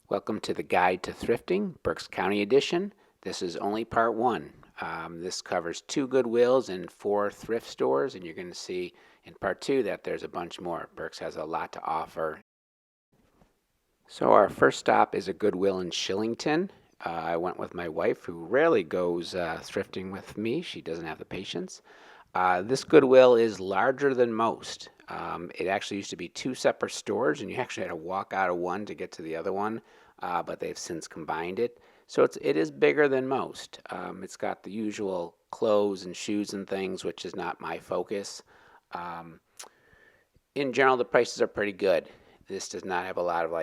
Welcome to the Guide to Thrifting, Berks County Edition. This is only part one. This covers 2 Goodwills and 4 thrift stores, and you're going to see in part 2 that there's a bunch more. Berks has a lot to offer. So our first stop is a Goodwill in Shillington. I went with my wife, who rarely goes thrifting with me. She doesn't have the patience. This Goodwill is larger than most. It actually used to be 2 separate stores, and you actually had to walk out of one to get to the other one, but they've since combined it. So it is bigger than most. It's got the usual clothes and shoes and things, which is not my focus. Um, in general, the prices are pretty good. This does not have a lot of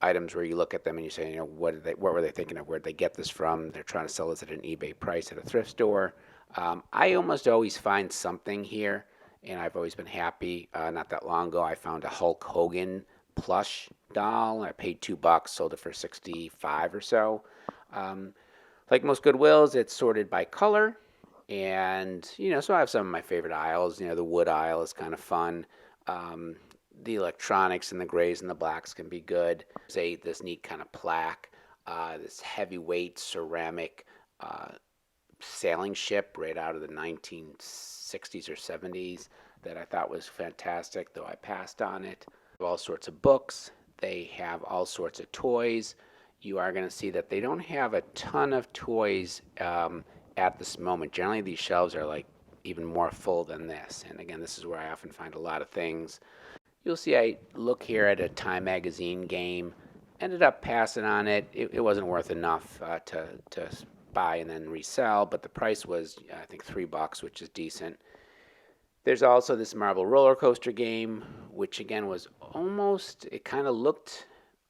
items where you look at them and you say, what were they thinking of? Where'd they get this from? They're trying to sell this at an eBay price at a thrift store. I almost always find something here, and I've always been happy. Not that long ago, I found a Hulk Hogan plush doll. I paid $2, sold it for 65 or so. Like most Goodwills, it's sorted by color, and so I have some of my favorite aisles. The wood aisle is kind of fun. Um, the electronics and the grays and the blacks can be good. There's this neat kind of plaque, this heavyweight ceramic sailing ship right out of the 1960s or 70s that I thought was fantastic, though I passed on it. All sorts of books. They have all sorts of toys. You are going to see that they don't have a ton of toys at this moment. Generally, these shelves are even more full than this. And again, this is where I often find a lot of things. You'll see I look here at a Time Magazine game. Ended up passing on it. It wasn't worth enough to buy and then resell, but the price was, I think, $3, which is decent. There's also this marble roller coaster game, which again was it kind of looked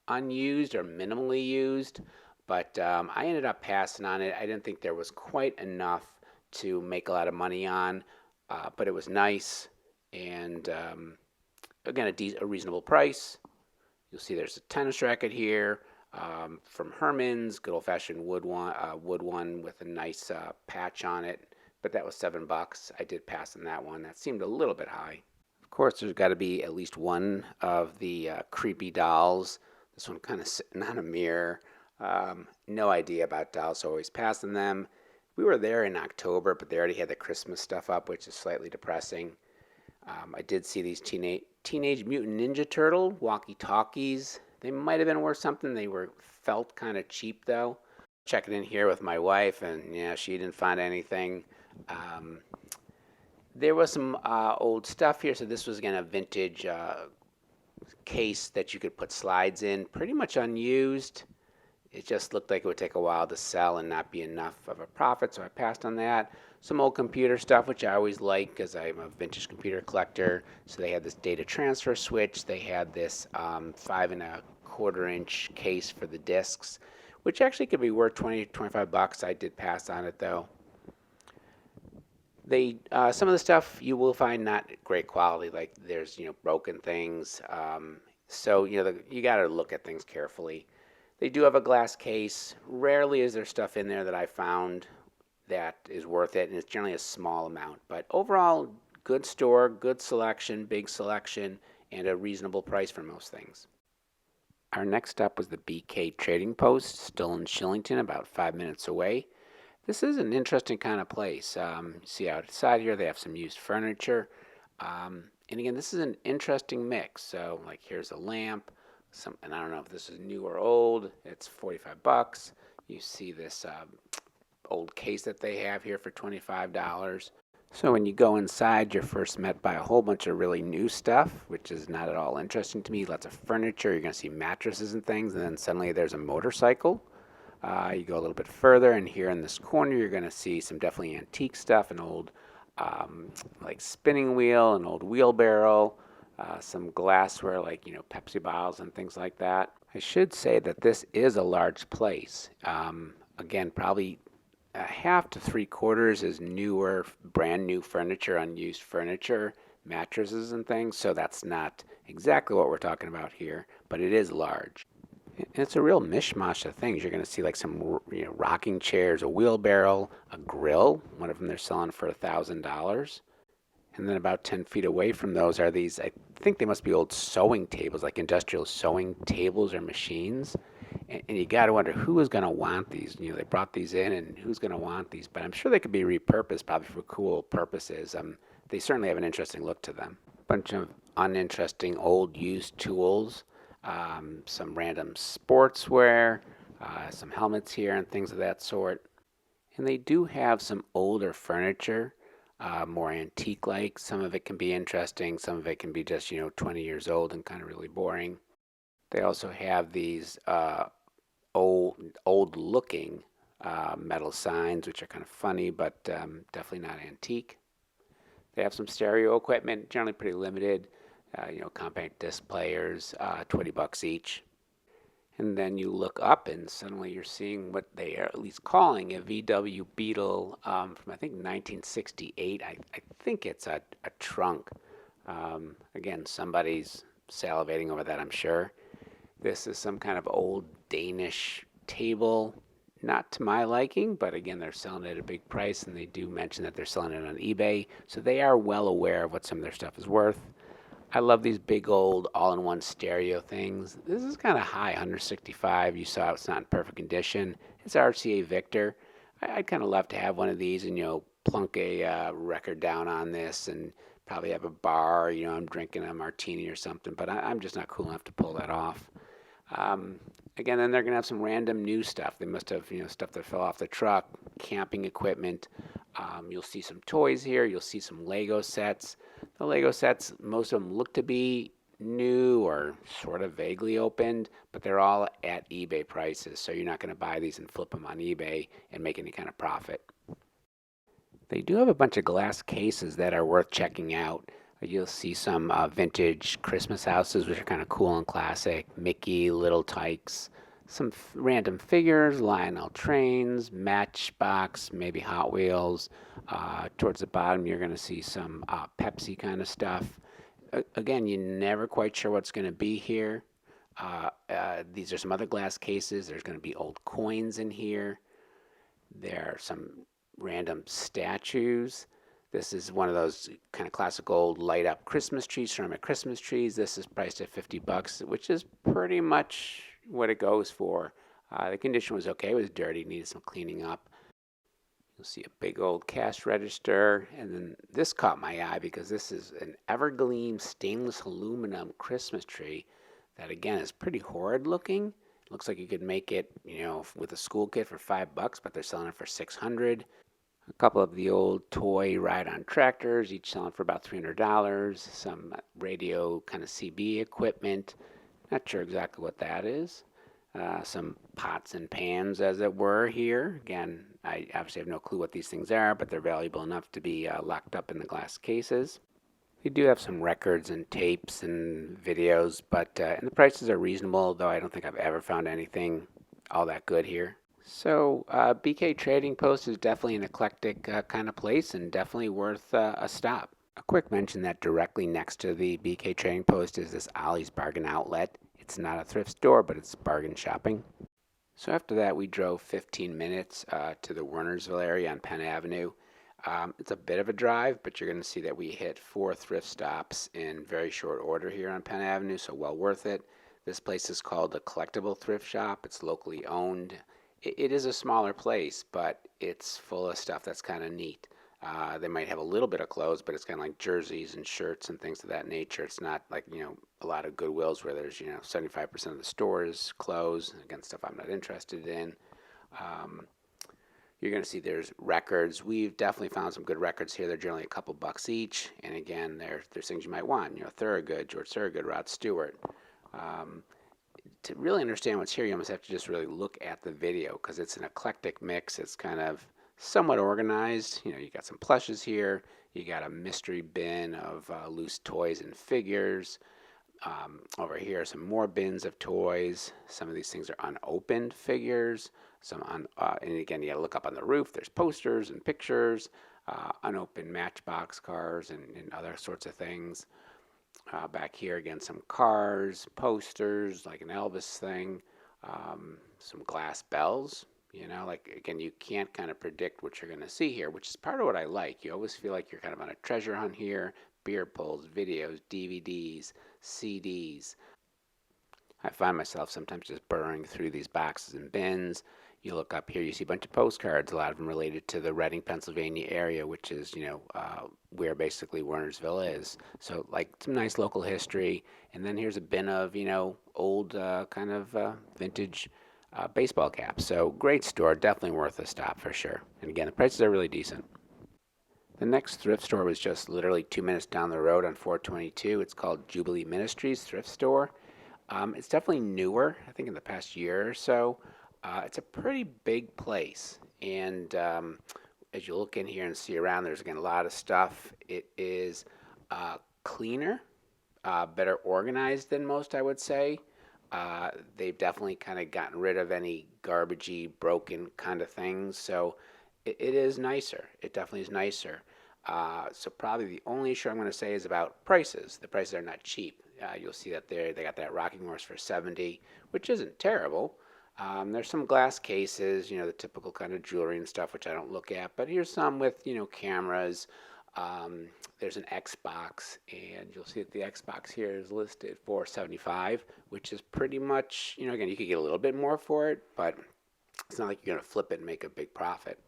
unused or minimally used, but I ended up passing on it. I didn't think there was quite enough to make a lot of money on, but it was nice, and again, a reasonable price. You'll see there's a tennis racket here from Herman's, good old-fashioned wood one with a nice patch on it, but that was $7. I did pass on that one. That seemed a little bit high. Of course, there's got to be at least one of the creepy dolls. This one kind of sitting on a mirror. No idea about dolls, so always passing them. We were there in October, but they already had the Christmas stuff up, which is slightly depressing. I did see these Teenage Mutant Ninja Turtle walkie-talkies. They might have been worth something. They felt kind of cheap, though. Checking in here with my wife, and yeah, she didn't find anything. There was some old stuff here. So this was, again, a vintage case that you could put slides in. Pretty much unused. It just looked like it would take a while to sell and not be enough of a profit, so I passed on that. Some old computer stuff, which I always like because I'm a vintage computer collector. So they had this data transfer switch. They had this 5.25-inch case for the discs, which actually could be worth $20-25. I did pass on it, though. Some of the stuff you will find not great quality, like there's broken things. So you got to look at things carefully. They do have a glass case. Rarely is there stuff in there that I found that is worth it, and it's generally a small amount. But overall, good store, good selection, big selection, and a reasonable price for most things. Our next stop was the BK Trading Post, still in Shillington, about 5 minutes away. This is an interesting kind of place. See outside here, they have some used furniture. And again, this is an interesting mix. So, here's a lamp. And I don't know if this is new or old. It's $45. You see this old case that they have here for $25. So when you go inside, you're first met by a whole bunch of really new stuff, which is not at all interesting to me. Lots of furniture. You're going to see mattresses and things, and then suddenly there's a motorcycle. You go a little bit further, and here in this corner, you're going to see some definitely antique stuff, an old spinning wheel, an old wheelbarrow, some glassware Pepsi bottles and things like that. I should say that this is a large place. Again, probably a half to 3/4 is newer, brand new furniture, unused furniture, mattresses and things. So that's not exactly what we're talking about here, but it is large. And it's a real mishmash of things. You're going to see some rocking chairs, a wheelbarrow, a grill. One of them they're selling for $1,000. And then about 10 feet away from those are these, I think they must be old sewing tables, like industrial sewing tables or machines. And you got to wonder who is going to want these. They brought these in, and who's going to want these? But I'm sure they could be repurposed probably for cool purposes. They certainly have an interesting look to them. Bunch of uninteresting old used tools, some random sportswear, some helmets here and things of that sort. And they do have some older furniture, more antique-like. Some of it can be interesting. Some of it can be just, 20 years old and kind of really boring. They also have these old-looking metal signs, which are kind of funny, but definitely not antique. They have some stereo equipment, generally pretty limited. Compact disc players, $20 each. And then you look up and suddenly you're seeing what they are at least calling a VW Beetle from I think 1968. I think it's a trunk. Again, somebody's salivating over that, I'm sure. This is some kind of old Danish table. Not to my liking, but again, they're selling it at a big price, and they do mention that they're selling it on eBay, so they are well aware of what some of their stuff is worth. I love these big old all-in-one stereo things. This is kind of high, 165. You saw it's not in perfect condition. It's RCA Victor. I'd kind of love to have one of these and, plunk a record down on this and probably have a bar. I'm drinking a martini or something, but I'm just not cool enough to pull that off. Again, then they're going to have some random new stuff. They must have, stuff that fell off the truck, camping equipment. You'll see some toys here. You'll see some Lego sets. The Lego sets, most of them look to be new or sort of vaguely opened, but they're all at eBay prices, so you're not going to buy these and flip them on eBay and make any kind of profit. They do have a bunch of glass cases that are worth checking out. You'll see some vintage Christmas houses, which are kind of cool and classic. Mickey, Little Tykes, some random figures, Lionel trains, Matchbox, maybe Hot Wheels. Towards the bottom, you're going to see some Pepsi kind of stuff. Again, you're never quite sure what's going to be here. These are some other glass cases. There's going to be old coins in here. There are some random statues. This is one of those kind of classic old light up Christmas trees, ceramic Christmas trees. This is priced at $50, which is pretty much what it goes for. The condition was okay. It was dirty, needed some cleaning up. You'll see a big old cash register. And then this caught my eye because this is an Evergleam stainless aluminum Christmas tree that, again, is pretty horrid looking. Looks like you could make it, with a school kit for $5, but they're selling it for $600. A couple of the old toy ride-on tractors, each selling for about $300. Some radio kind of CB equipment. Not sure exactly what that is. Some pots and pans, as it were, here. Again, I obviously have no clue what these things are, but they're valuable enough to be locked up in the glass cases. They do have some records and tapes and videos, and the prices are reasonable, though I don't think I've ever found anything all that good here. So BK Trading Post is definitely an eclectic kind of place and definitely worth a stop. A quick mention that directly next to the BK Trading Post is this Ollie's Bargain Outlet. It's not a thrift store, but it's bargain shopping. So after that, we drove 15 minutes to the Wernersville area on Penn Avenue. It's a bit of a drive, but you're going to see that we hit 4 thrift stops in very short order here on Penn Avenue, so well worth it. This place is called the Collectible Thrift Shop. It's locally owned. It is a smaller place, but it's full of stuff that's kind of neat. They might have a little bit of clothes, but it's kind of like jerseys and shirts and things of that nature. It's not like, a lot of Goodwills where there's, 75% of the store is clothes, again, stuff I'm not interested in. You're going to see there's records. We've definitely found some good records here. They're generally a couple bucks each. And again, there's things you might want. Thorogood, George Thorogood, Rod Stewart. To really understand what's here, you almost have to just really look at the video because it's an eclectic mix. It's kind of somewhat organized. You got some plushes here. You got a mystery bin of loose toys and figures. Over here, some more bins of toys. Some of these things are unopened figures. And again, you got to look up on the roof. There's posters and pictures, unopened Matchbox cars and other sorts of things. Back here, again, some cars, posters, like an Elvis thing, some glass bells. Again, you can't kind of predict what you're going to see here, which is part of what I like. You always feel like you're kind of on a treasure hunt here. Beer pulls, videos, DVDs, CDs. I find myself sometimes just burrowing through these boxes and bins. You look up here, you see a bunch of postcards, a lot of them related to the Reading, Pennsylvania area, which is, where basically Wernersville is. So, like, some nice local history. And then here's a bin of, old vintage baseball caps. So, great store, definitely worth a stop for sure. And again, the prices are really decent. The next thrift store was just literally 2 minutes down the road on 422. It's called Jubilee Ministries Thrift Store. It's definitely newer, I think in the past year or so. It's a pretty big place. And as you look in here and see around, there's again a lot of stuff. It is cleaner, better organized than most, I would say. They've definitely kind of gotten rid of any garbagey, broken kind of things. So it is nicer. It definitely is nicer. So probably the only issue I'm going to say is about prices. The prices are not cheap. You'll see that they got that rocking horse for 70, which isn't terrible. There's some glass cases, the typical kind of jewelry and stuff, which I don't look at. But here's some with, cameras. There's an Xbox, and you'll see that the Xbox here is listed for 75, which is pretty much, again, you could get a little bit more for it, but it's not like you're going to flip it and make a big profit.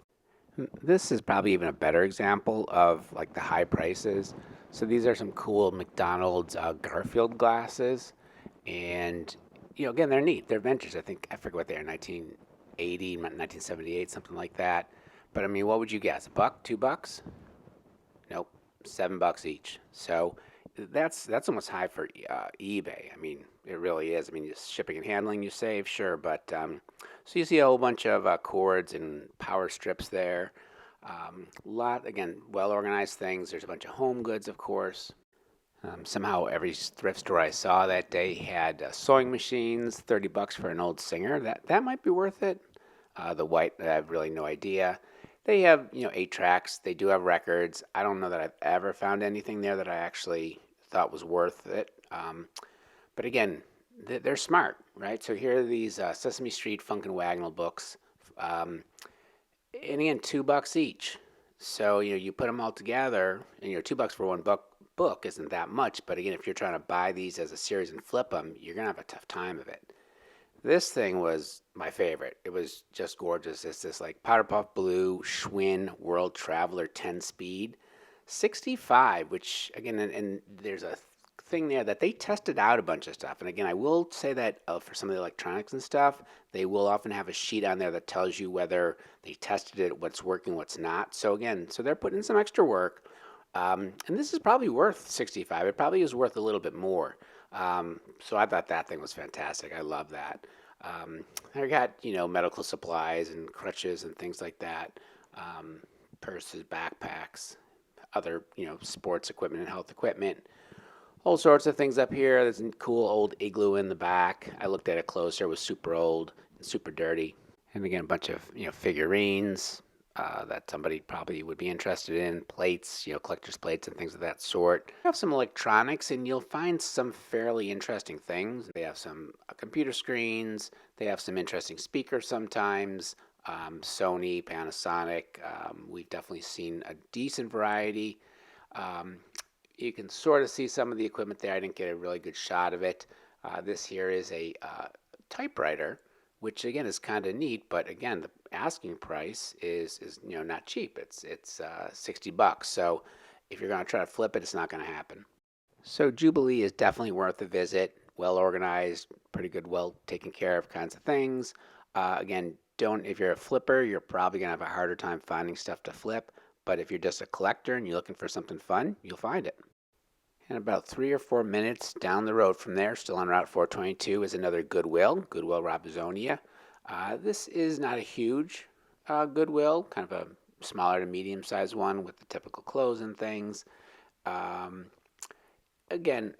This is probably even a better example of like the high prices. So these are some cool McDonald's Garfield glasses, and again, they're neat. They're vintage. I forget what they are, 1980, 1978, something like that. But I mean, what would you guess? A buck, $2? Nope, $7 each. So that's almost high for eBay. I mean, it really is. I mean, just shipping and handling you save, sure, but so you see a whole bunch of cords and power strips there. Lot again, well organized things. There's a bunch of home goods, of course. Somehow every thrift store I saw that day had sewing machines, $30 for an old Singer. That might be worth it. The white, I have really no idea. They have, 8 tracks. They do have records. I don't know that I've ever found anything there that I actually thought was worth it. But again, they're smart, right? So here are these Sesame Street Funkin' Wagnall books. And again, $2 each. So, you put them all together, and $2 for one book isn't that much. But again, if you're trying to buy these as a series and flip them, you're going to have a tough time of it. This thing was my favorite. It was just gorgeous. It's this like powder puff blue Schwinn World Traveler 10 speed, 65. Which again, and there's a thing there that they tested out a bunch of stuff. And again, I will say that for some of the electronics and stuff, they will often have a sheet on there that tells you whether they tested it, what's working, what's not. So again, so they're putting in some extra work. And this is probably worth 65. It probably is worth a little bit more. So I thought that thing was fantastic. I love that. I got, medical supplies and crutches and things like that. Purses, backpacks, other, sports equipment and health equipment. All sorts of things up here. There's a cool old igloo in the back. I looked at it closer. It was super old and super dirty. And again, a bunch of, figurines, that somebody probably would be interested in, plates, collector's plates and things of that sort. They have some electronics, and you'll find some fairly interesting things. They have some computer screens. They have some interesting speakers sometimes. Sony, Panasonic. We've definitely seen a decent variety. You can sort of see some of the equipment there. I didn't get a really good shot of it. This here is a typewriter, which again is kind of neat, but again, the asking price is not cheap. It's $60. So if you're going to try to flip it, it's not going to happen. So Jubilee is definitely worth a visit. Well organized, pretty good, well taken care of kinds of things. Again, if you're a flipper, you're probably going to have a harder time finding stuff to flip. But if you're just a collector and you're looking for something fun, you'll find it. And about 3 or 4 minutes down the road from there, still on Route 422, is another Goodwill Robesonia. This is not a huge Goodwill, kind of a smaller to medium-sized one with the typical clothes and things. Again,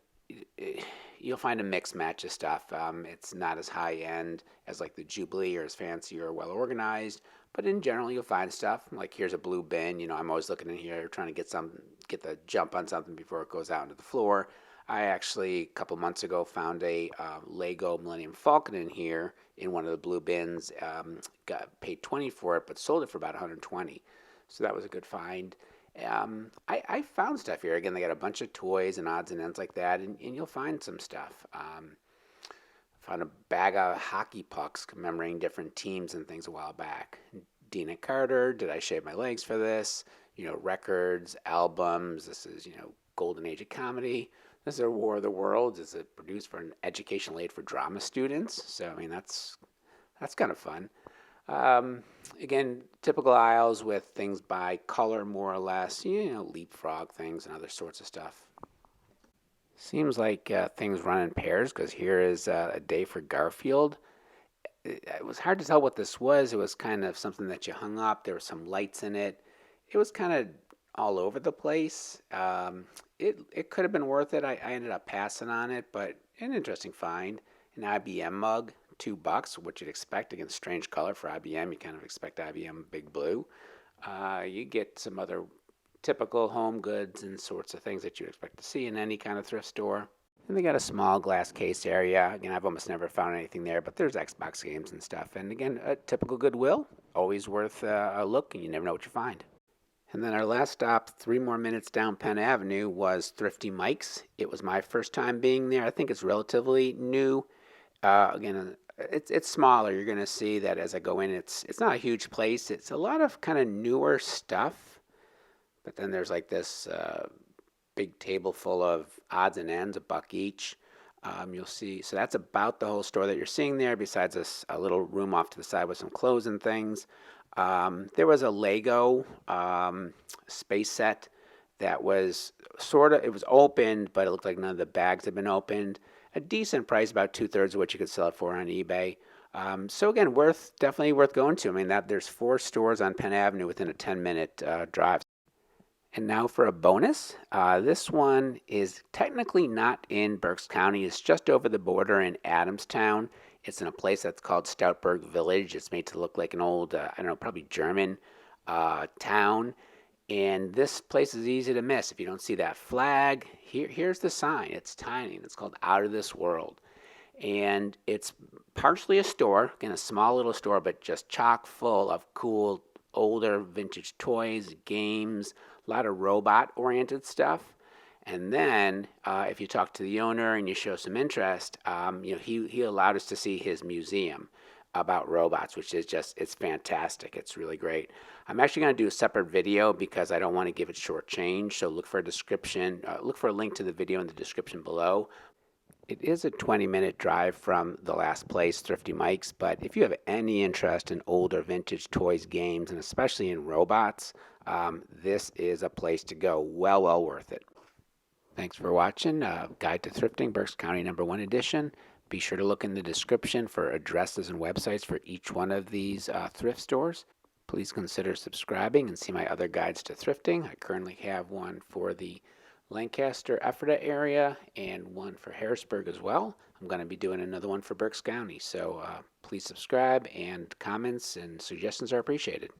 you'll find a mixed match of stuff. It's not as high-end as like the Jubilee or as fancy or well-organized, but in general, you'll find stuff. Like here's a blue bin. I'm always looking in here trying to get the jump on something before it goes out into the floor. I actually, a couple months ago, found a Lego Millennium Falcon in here in one of the blue bins. Got paid $20 for it, but sold it for about $120. So that was a good find. I found stuff here. Again, they got a bunch of toys and odds and ends like that, and you'll find some stuff. Found a bag of hockey pucks commemorating different teams and things a while back. Dina Carter, Did I Shave My Legs for This? Records, albums. This is, Golden Age of Comedy. This is War of the Worlds. It's produced for an educational aid for drama students. So, that's kind of fun. Again, typical aisles with things by color, more or less, leapfrog things and other sorts of stuff. Seems like things run in pairs because here is a day for Garfield. It was hard to tell what this was. It was kind of something that you hung up. There were some lights in it. It was kind of all over the place. It could have been worth it. I ended up passing on it, but an interesting find. An IBM mug, $2, which you'd expect. Again, strange color for IBM. You kind of expect IBM big blue. You get some other typical home goods and sorts of things that you'd expect to see in any kind of thrift store. And they got a small glass case area. Again, I've almost never found anything there, but there's Xbox games and stuff. And again, a typical Goodwill, always worth a look, and you never know what you find. And then our last stop, 3 more minutes down Penn Avenue, was Thrifty Mike's. It was my first time being there. I think it's relatively new. Again, it's smaller. You're going to see that as I go in. It's not a huge place. It's a lot of kind of newer stuff. But then there's like this big table full of odds and ends, $1 each. You'll see. So that's about the whole store that you're seeing there, besides a little room off to the side with some clothes and things. There was a Lego space set that was it was opened, but it looked like none of the bags had been opened. A decent price, about 2/3 of what you could sell it for on eBay. So again, definitely worth going to. There's 4 stores on Penn Avenue within a 10-minute drive. And now for a bonus. This one is technically not in Berks County. It's just over the border in Adamstown. It's in a place that's called Stoutburg Village. It's made to look like an old, probably German town. And this place is easy to miss. If you don't see that flag, here's the sign. It's tiny. It's called Out of This World. And it's partially a store, again, a small little store, but just chock full of cool, older, vintage toys, games, a lot of robot-oriented stuff. And then, if you talk to the owner and you show some interest, he allowed us to see his museum about robots, which is it's fantastic. It's really great. I'm actually going to do a separate video because I don't want to give it short change. So look for a link to the video in the description below. It is a 20-minute drive from the last place, Thrifty Mike's, but if you have any interest in older vintage toys, games, and especially in robots, this is a place to go. Well worth it. Thanks for watching Guide to Thrifting, Berks County #1 edition. Be sure to look in the description for addresses and websites for each one of these thrift stores. Please consider subscribing and see my other guides to thrifting. I currently have one for the Lancaster Ephrata area and one for Harrisburg as well. I'm going to be doing another one for Berks County. So please subscribe, and comments and suggestions are appreciated.